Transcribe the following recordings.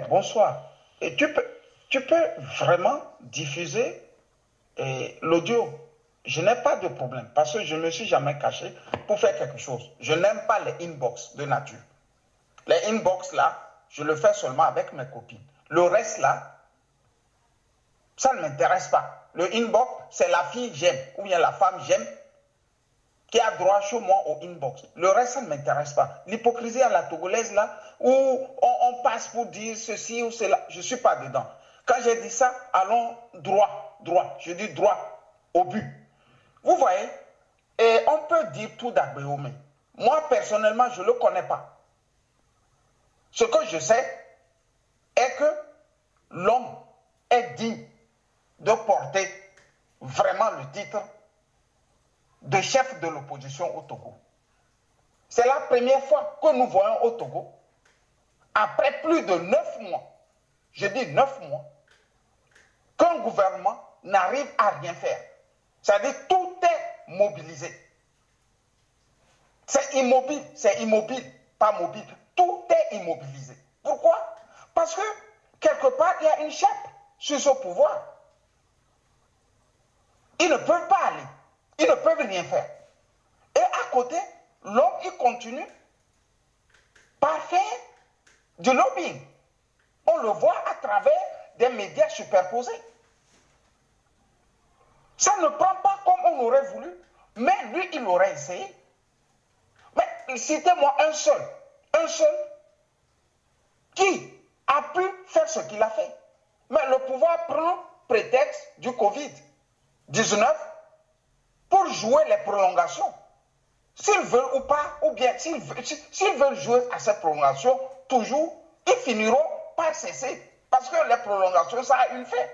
Bonsoir. Et tu peux vraiment diffuser l'audio. Je n'ai pas de problème parce que je ne me suis jamais caché pour faire quelque chose. Je n'aime pas les inbox de nature. Les inbox là, je le fais seulement avec mes copines. Le reste là, ça ne m'intéresse pas. Le inbox, c'est la fille j'aime ou bien la femme j'aime qui a droit chez moi au inbox. Le reste, ça ne m'intéresse pas. L'hypocrisie à la togolaise, là, où on passe pour dire ceci ou cela, je ne suis pas dedans. Quand j'ai dit ça, allons droit, droit. Je dis droit au but. Vous voyez, et on peut dire tout d'Agbéomé. Moi, personnellement, je ne le connais pas. Ce que je sais est que l'homme est digne de porter vraiment le titre de chef de l'opposition au Togo. C'est la première fois que nous voyons au Togo, après plus de 9 mois, je dis 9 mois, qu'un gouvernement n'arrive à rien faire. C'est-à-dire tout est mobilisé. C'est immobile, pas mobile. Tout est immobilisé. Pourquoi? Parce que quelque part, il y a une chape sur ce pouvoir. Ils ne peuvent pas aller. Ils ne peuvent rien faire. Et à côté, l'homme, il continue par faire du lobbying. On le voit à travers des médias superposés. Ça ne prend pas comme on aurait voulu, mais lui, il aurait essayé. Mais citez-moi un seul qui a pu faire ce qu'il a fait. Mais le pouvoir prend prétexte du Covid-19 pour jouer les prolongations. S'ils veulent ou pas, ou bien s'ils veulent jouer à cette prolongation, toujours, ils finiront par cesser. Parce que les prolongations, ça a une fin.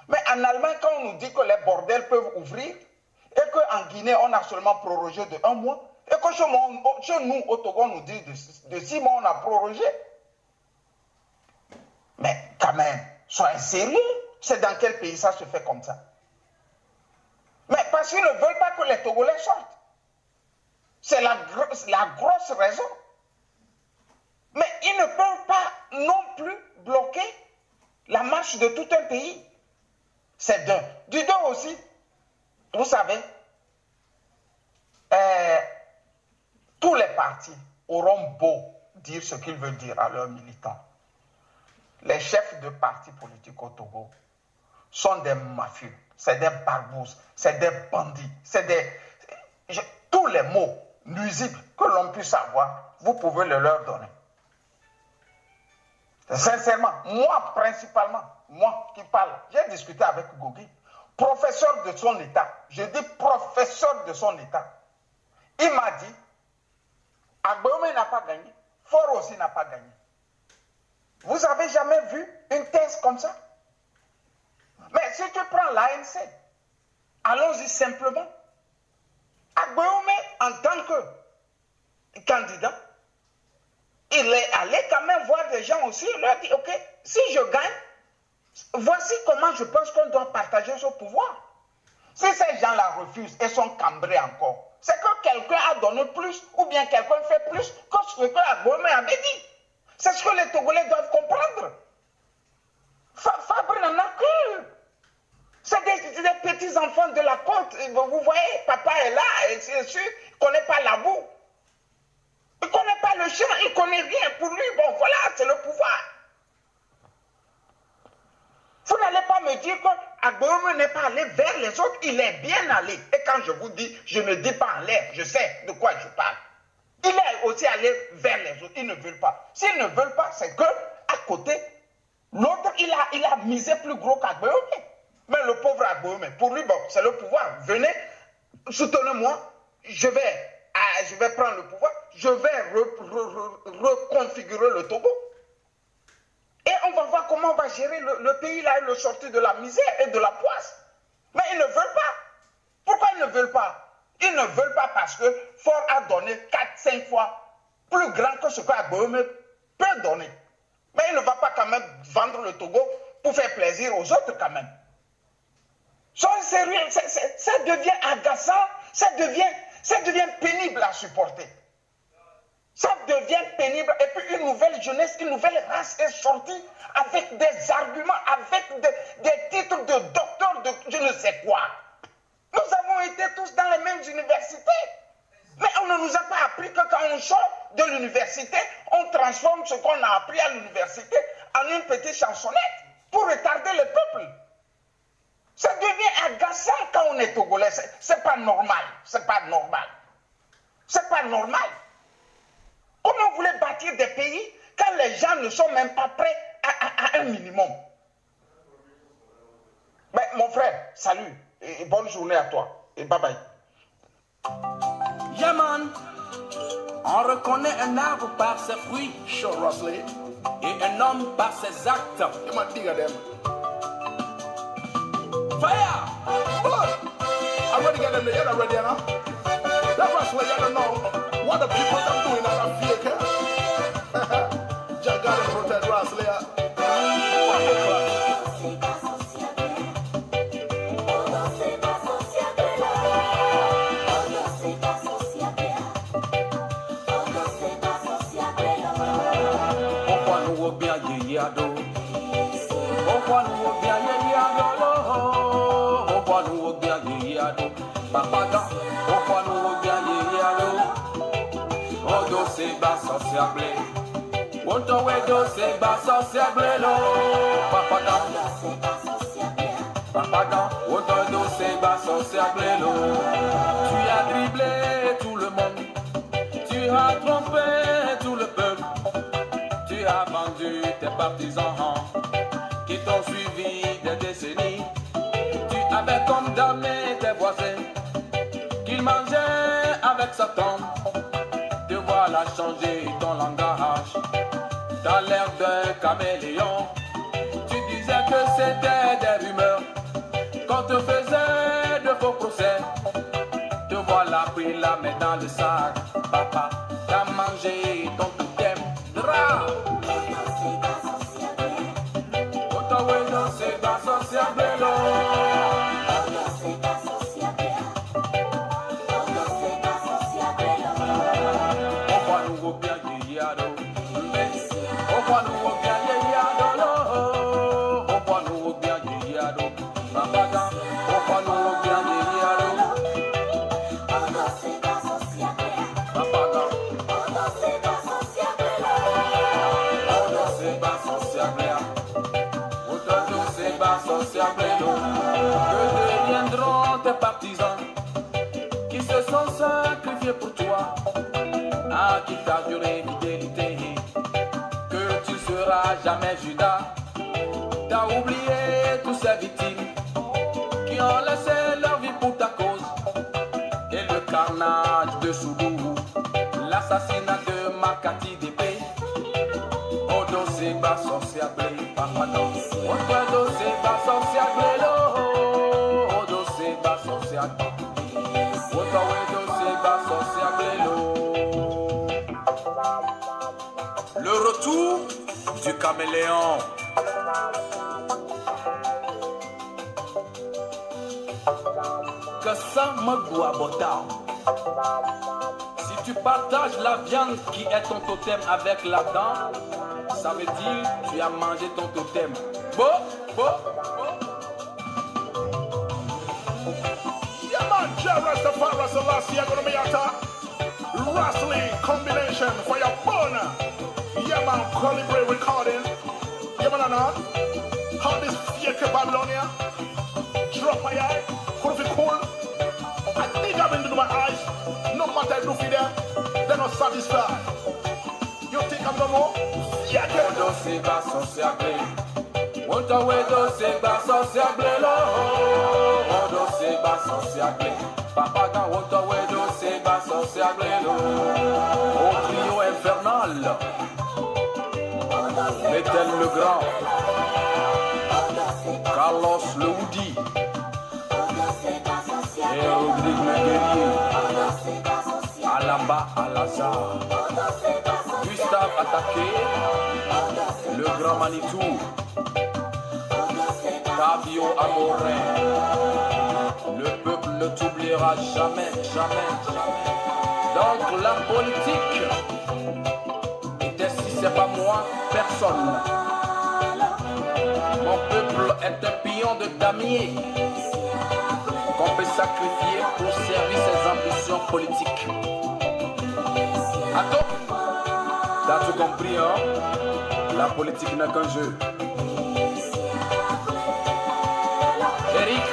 Mais en Allemagne, quand on nous dit que les bordels peuvent ouvrir, et qu'en Guinée, on a seulement prorogé de 1 mois, et que chez nous, au Togo, on nous dit de 6 mois, on a prorogé. Mais quand même, soyez sérieux. C'est dans quel pays ça se fait comme ça? Mais parce qu'ils ne veulent pas que les Togolais sortent. C'est la grosse raison. Mais ils ne peuvent pas non plus bloquer la marche de tout un pays. C'est d'un. Du deux aussi, vous savez, tous les partis auront beau dire ce qu'ils veulent dire à leurs militants. Les chefs de partis politiques au Togo sont des mafieux, c'est des barbouzes, c'est des bandits, c'est des... tous les mots nuisibles que l'on puisse avoir, vous pouvez le leur donner. Sincèrement, moi principalement, moi qui parle, j'ai discuté avec Gogi, professeur de son état, je dis professeur de son état. Il m'a dit, Agbéomé n'a pas gagné, Faure aussi n'a pas gagné. Vous avez jamais vu une thèse comme ça? Mais si tu prends l'ANC, allons-y simplement. Agbéomé, en tant que candidat, il est allé quand même voir des gens aussi, il leur dit, ok, si je gagne, voici comment je pense qu'on doit partager ce pouvoir. Si ces gens-là refusent et sont cambrés encore, c'est que quelqu'un a donné plus ou bien quelqu'un fait plus que ce que Agbéomé avait dit. C'est ce que les Togolais doivent comprendre. Fabre n'en a que. C'est des petits-enfants de la côte. Vous voyez, papa est là, et c'est sûr, il ne connaît pas la boue. Il ne connaît pas le champ, il ne connaît rien. Pour lui, bon, voilà, c'est le pouvoir. Vous n'allez pas me dire qu'Agbéomé n'est pas allé vers les autres, il est bien allé. Et quand je vous dis, je ne dis pas en l'air, je sais de quoi je parle. Il est aussi allé vers les autres, ils ne veulent pas. S'ils ne veulent pas, c'est que à côté, l'autre, il a misé plus gros qu'Agbéomé. Mais le pauvre Agbéomé, pour lui, bon, c'est le pouvoir. Venez, soutenez-moi, je vais prendre le pouvoir, je vais reconfigurer le Togo. Et on va voir comment on va gérer le pays là et le sortir de la misère et de la poisse. Mais ils ne veulent pas. Pourquoi ils ne veulent pas? Ils ne veulent pas parce que Faure a donné 4-5 fois plus grand que ce qu'Agbéomé peut donner. Mais il ne va pas quand même vendre le Togo pour faire plaisir aux autres quand même. Soyez sérieux, ça devient agaçant, ça devient pénible à supporter. Ça devient pénible. Et puis une nouvelle jeunesse, une nouvelle race est sortie avec des arguments, avec des titres de docteur, de je ne sais quoi. Nous avons été tous dans les mêmes universités. Mais on ne nous a pas appris que quand on sort de l'université, on transforme ce qu'on a appris à l'université en une petite chansonnette pour retarder le peuple. Ça devient agaçant quand on est togolais. C'est pas normal. C'est pas normal. C'est pas normal. Comment vous voulez bâtir des pays quand les gens ne sont même pas prêts à un minimum? Ben, mon frère, salut et bonne journée à toi. Et bye bye. Yeah man, on reconnaît un arbre par ses fruits, Sure, Rusley. et un homme par ses actes. You might dig at them. Fire! Blood! I already got them there. You're ready now. That Rusley, you don't know what the people are doing at that fake. Just got to protect Rusley. Tu as dribblé tout le monde, tu as trompé tout le peuple, tu as vendu tes partisans qui t'ont suivi des décennies. Tu avais condamné tes voisins qu'ils mangeaient avec Satan. Te voilà changer ton langage, t'as l'air d'un caméléon. Tu disais que c'était des rumeurs, qu'on te faisait de faux procès. Te voilà pris la main dans le sac, papa, t'as mangé ton totem. Dra! Que deviendront tes partisans qui se sont sacrifiés pour toi, à qui t'a juré fidélité, que tu seras jamais Judas. T'as oublié tous ces victimes qui ont laissé leur vie pour ta cause, et le carnage de Soudourou, l'assassinat de Makati d'épée. Odo se ba sorcière blé, papa non. Odo se ba sorcière blé lo. Odo se ba sorcière. Odo se ba sorcière blé lo. Le retour du caméléon. Que ça me doit botter. Si tu partages la viande qui est ton totem avec la dent, ça veut dire que tu as mangé ton totem. Bo. Yeah, man, Rastafari, Selassie, I'm gonna be at Wrestling combination for your boner. Yeah, man, Calibre recording. Yeah, man, how this fake Babylonia drop my eye, could be cool. I think I've been into my eyes. No matter I do for them, they're not satisfied. You think I'm no more? Yeah, Odo se ba sorcière blé. Odo se ba sorcière blé lo. Odo se ba sorcière blé. Papa quand Odo se ba sorcière blé lo. Au trio infernal. Bethel le Grand. Carlos le Woody. Et Rodrigue le Guerrier. Alamba Alazar. Gustave Attaqué, le Grand Manitou, Fabio Amorin, le peuple ne t'oubliera jamais, jamais, jamais. Donc la politique, et si c'est pas moi, personne. Mon peuple est un pion de damier qu'on peut sacrifier pour servir ses ambitions politiques. Attends, t'as tout compris, hein? La politique n'est qu'un jeu. Eric,